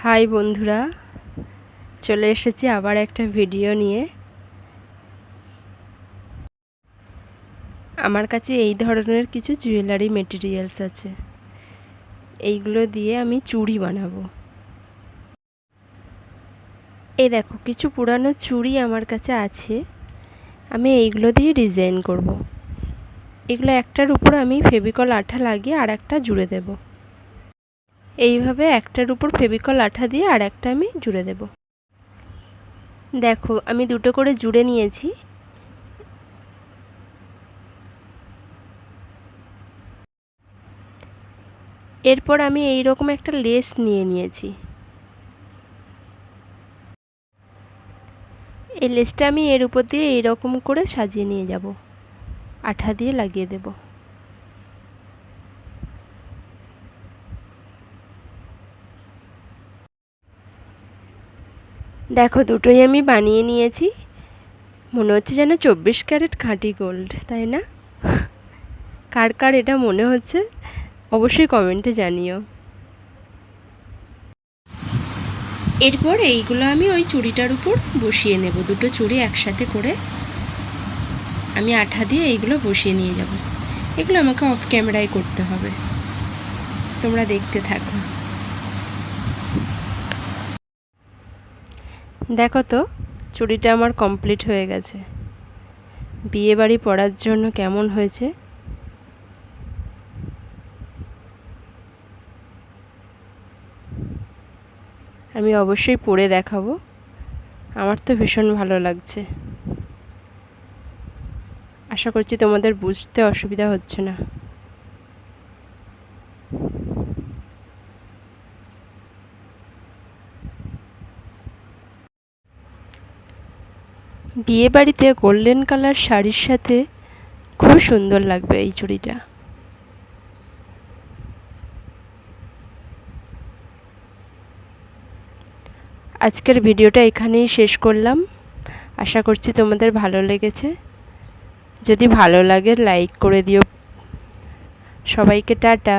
High বন্ধুরা, চলে এসেছি আবার একটা ভিডিও নিয়ে। আমার কাছে এই ধরনের কিছু জুয়েলারি মেটেরিয়ালস আছে, এইগুলো দিয়ে আমি চুড়ি বানাবো। এই দেখো, কিছু পুরানো চুড়ি আমার কাছে আছে, আমি এইগুলো দিয়ে ডিজাইন করব। এগুলো একটার উপর আমি ফেভিকল আঠা লাগিয়ে আর একটা জুড়ে দেব। এইভাবে একটার উপর ফেভিকল আঠা দিয়ে আর একটা আমি জুড়ে দেব। দেখো, আমি দুটো করে জুড়ে নিয়েছি। এরপর আমি এই রকম একটা লেস নিয়ে নিয়েছি। এই লেসটা আমি এর উপর দিয়ে এইরকম করে সাজিয়ে নিয়ে যাব, আঠা দিয়ে লাগিয়ে দেব। দেখো, দুটোই আমি বানিয়ে নিয়েছি। মনে হচ্ছে যেন 24 ক্যারেট খাঁটি গোল্ড, তাই না? কার কার এটা মনে হচ্ছে অবশ্যই কমেন্টে জানিও। এরপর এইগুলো আমি ওই চুড়িটার উপর বসিয়ে নেব। দুটো চুড়ি একসাথে করে আমি আঠা দিয়ে এইগুলো বসিয়ে নিয়ে যাব। এগুলো আমাকে অফ ক্যামেরায় করতে হবে, তোমরা দেখতে থাকো। দেখো তো, চুড়িটা আমার কমপ্লিট হয়ে গেছে। বিয়ে বাড়ি পরার জন্য কেমন হয়েছে? আমি অবশ্যই পরে দেখাবো। আমার তো ভীষণ ভালো লাগছে। আশা করছি তোমাদের বুঝতে অসুবিধা হচ্ছে না। বিয়ে বাড়িতে গোল্ডেন কালার শাড়ির সাথে খুব সুন্দর লাগবে এই চুড়িটা। আজকের ভিডিওটা এখানেই শেষ করলাম। আশা করছি তোমাদের ভালো লেগেছে। যদি ভালো লাগে লাইক করে দিও। সবাইকে টাটা।